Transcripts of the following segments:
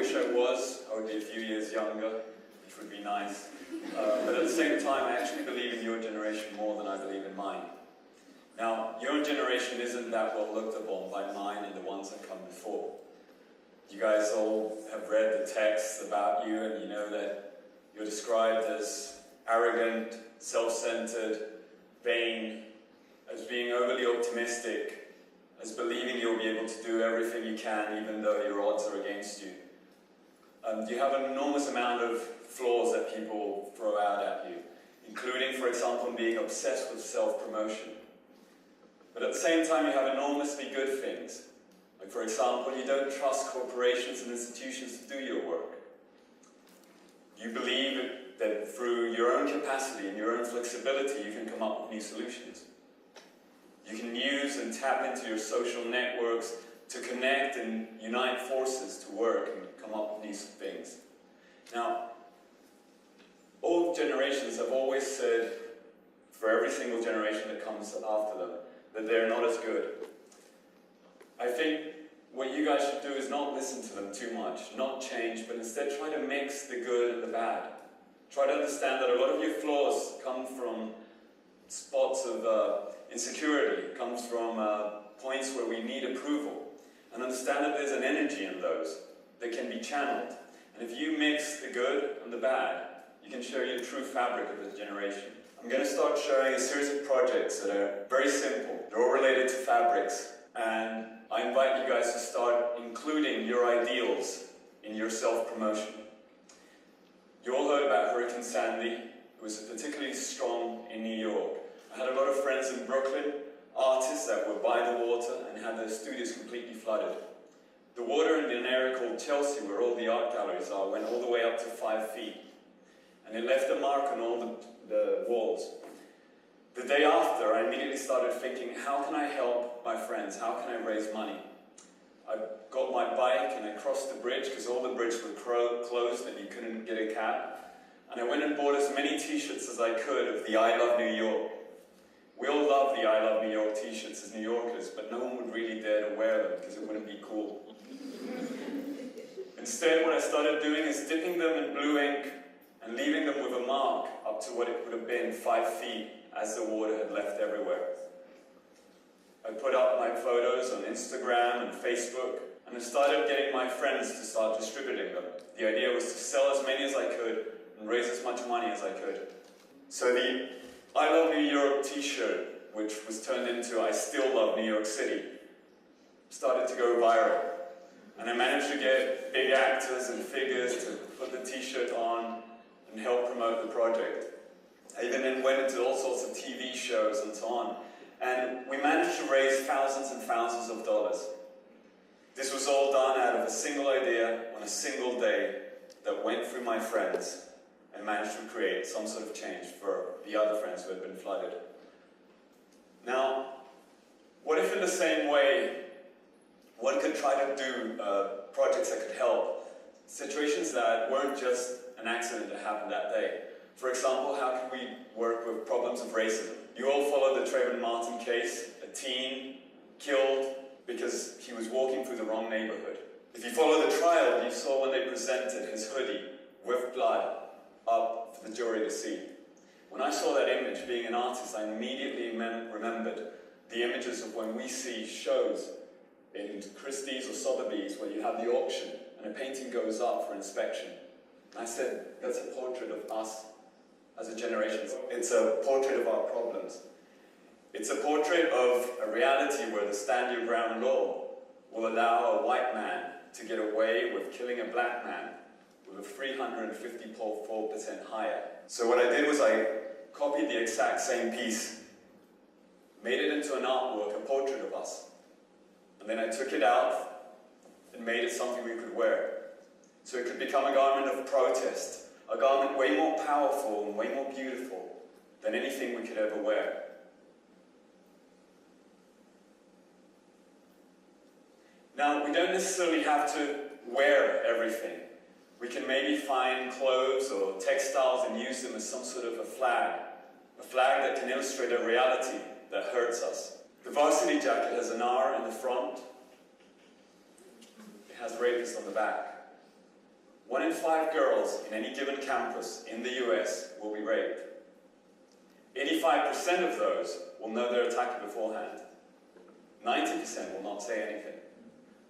wish I was. I would be a few years younger, which would be nice. But at the same time, I actually believe in your generation more than I believe in mine. Now, your generation isn't that well looked upon by mine and the ones that come before. You guys all have read the texts about you, and you know that you're described as arrogant, self-centered, vain, as being overly optimistic, as believing you'll be able to do everything you can even though your odds are against you. You have an enormous amount of flaws that people throw out at you, including, for example, being obsessed with self-promotion. But at the same time, you have enormously good things. Like, for example, you don't trust corporations and institutions to do your work. You believe that through your own capacity and your own flexibility, you can come up with new solutions. You can use and tap into your social networks to connect and unite forces to work and come up with new things. Now, all generations have always said, for every single generation that comes after them, that they're not as good. I think what you guys should do is not listen to them too much, not change, but instead try to mix the good and the bad. Try to understand that a lot of your flaws come from spots of insecurity, comes from points where we need approval, and understand that there's an energy in those that can be channeled. And if you mix the good and the bad, you can show your true fabric of this generation. I'm going to start showing a series of projects that are very simple. They're all related to fabrics, and I invite you guys to start including your ideals in your self-promotion. You all heard about Hurricane Sandy. It was particularly strong in New York. I had a lot of friends in Brooklyn, artists that were by the water and had their studios completely flooded. The water in an area called Chelsea, where all the art galleries are, went all the way up to 5 feet. And it left a mark on all the walls. The day after, I immediately started thinking, how can I help my friends? How can I raise money? I got my bike and I crossed the bridge, because all the bridges were closed and you couldn't get a cab. And I went and bought as many t-shirts as I could of the I Love New York. We all love the I Love New York t-shirts as New Yorkers, but no one would really dare to wear them because it wouldn't be cool. Instead, what I started doing is dipping them in blue ink and leaving them with a mark up to what it would have been 5 feet as the water had left everywhere. I put up my photos on Instagram and Facebook, and I started getting my friends to start distributing them. The idea was to sell as many as I could and raise as much money as I could. So the I Love New York t-shirt, which was turned into I Still Love New York City, started to go viral. And I managed to get big actors and figures to put the t-shirt on and help promote the project. I even then went into all sorts of TV shows and so on. And we managed to raise thousands and thousands of dollars. This was all done out of a single idea on a single day that went through my friends and managed to create some sort of change for the other friends who had been flooded. Now, what if in the same way one could try to do projects that could help situations that weren't just an accident that happened that day? For example, how could we work with problems of racism? You all followed the Trayvon Martin case, a teen killed because he was walking through the wrong neighborhood. If you follow the trial, you saw when they presented his hoodie with blood up for the jury to see. When I saw that image, being an artist, I immediately remembered the images of when we see shows in Christie's or Sotheby's where you have the auction and a painting goes up for inspection. And I said, that's a portrait of us as a generation. It's a portrait of our problems. It's a portrait of a reality where the stand your ground law will allow a white man to get away with killing a black man with a 354% higher. So what I did was I copied the exact same piece, made it into an artwork, a portrait of us. And then I took it out and made it something we could wear. So it could become a garment of protest, a garment way more powerful and way more beautiful than anything we could ever wear. Now, we don't necessarily have to wear everything. We can maybe find clothes or textiles and use them as some sort of a flag that can illustrate a reality that hurts us. The varsity jacket has an R in the front. It has rapist on the back. 1 in 5 girls in any given campus in the US will be raped. 85% of those will know their attacker beforehand. 90% will not say anything.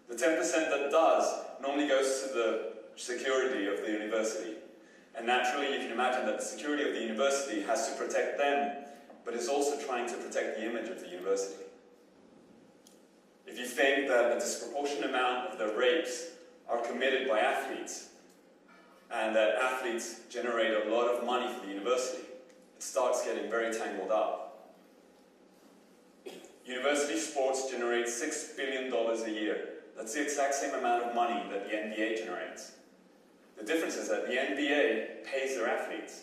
The 10% that does normally goes to the security of the university. And naturally, you can imagine that the security of the university has to protect them, but is also trying to protect the image of the university. If you think that a disproportionate amount of the rapes are committed by athletes, and that athletes generate a lot of money for the university, it starts getting very tangled up. University sports generate $6 billion a year. That's the exact same amount of money that the NBA generates. The difference is that the NBA pays their athletes.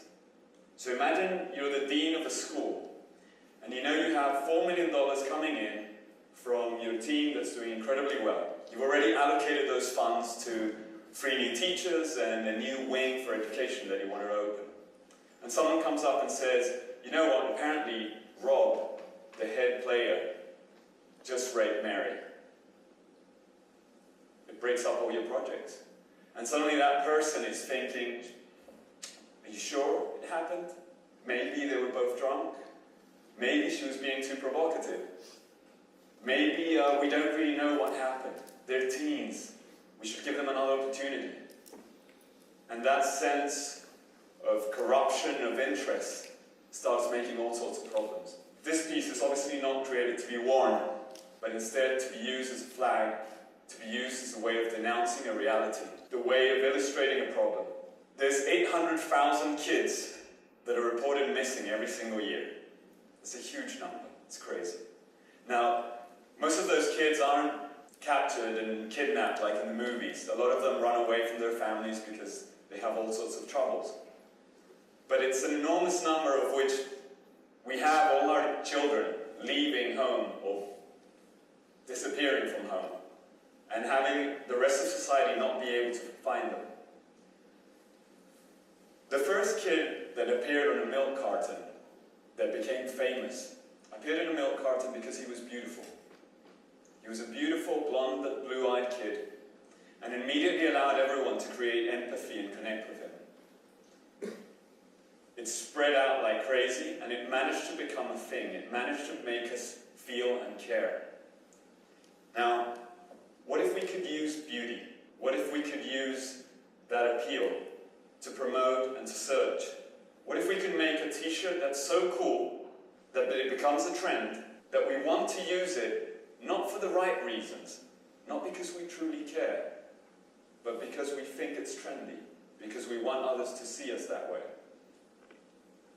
So imagine you're the dean of a school, and you know you have $4 million coming in from your team that's doing incredibly well. You've already allocated those funds to 3 new teachers and a new wing for education that you want to open. And someone comes up and says, you know what, apparently Rob, the head player, just raped Mary. It breaks up all your projects. And suddenly that person is thinking, are you sure it happened? Maybe they were both drunk. Maybe she was being too provocative. Maybe we don't really know what happened. They're teens. We should give them another opportunity. And that sense of corruption of interest starts making all sorts of problems. This piece is obviously not created to be worn, but instead to be used as a flag, to be used as a way of denouncing a reality, the way of illustrating a problem. There's 800,000 kids that are reported missing every single year. It's a huge number. It's crazy. Now, most of those kids aren't captured and kidnapped like in the movies. A lot of them run away from their families because they have all sorts of troubles. But it's an enormous number of which we have all our children leaving home or disappearing from home and having the rest of society not be able to find them. The first kid that appeared on a milk carton that became famous appeared in a milk carton because he was beautiful. He was a beautiful, blonde, blue-eyed kid, and immediately allowed everyone to create empathy and connect with him. It spread out like crazy, and it managed to become a thing. It managed to make us feel and care. Now, what if we could use beauty? What if we could use that appeal to promote and to search? What if we could make a t-shirt that's so cool that it becomes a trend, that we want to use it not for the right reasons, not because we truly care, but because we think it's trendy, because we want others to see us that way.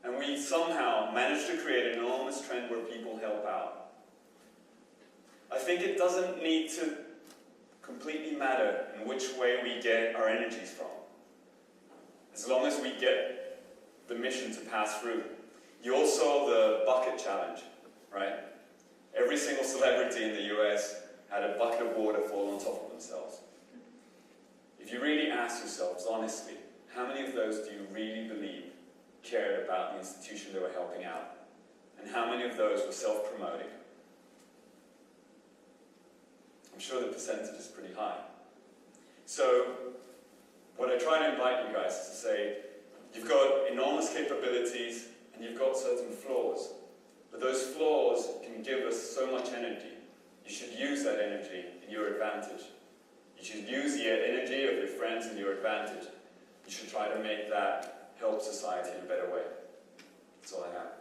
And we somehow manage to create an enormous trend where people help out. I think it doesn't need to completely matter in which way we get our energies from, as long as we get the mission to pass through. You all saw the bucket challenge, right? Every single celebrity in the US had a bucket of water fall on top of themselves. If you really ask yourselves, honestly, how many of those do you really believe cared about the institution they were helping out? And how many of those were self-promoting? I'm sure the percentage is pretty high. So, what I try to invite you guys is to say, you've got enormous capabilities and you've got certain flaws. But those flaws can give us so much energy. You should use that energy in your advantage. You should use the energy of your friends in your advantage. You should try to make that help society in a better way. That's all I have.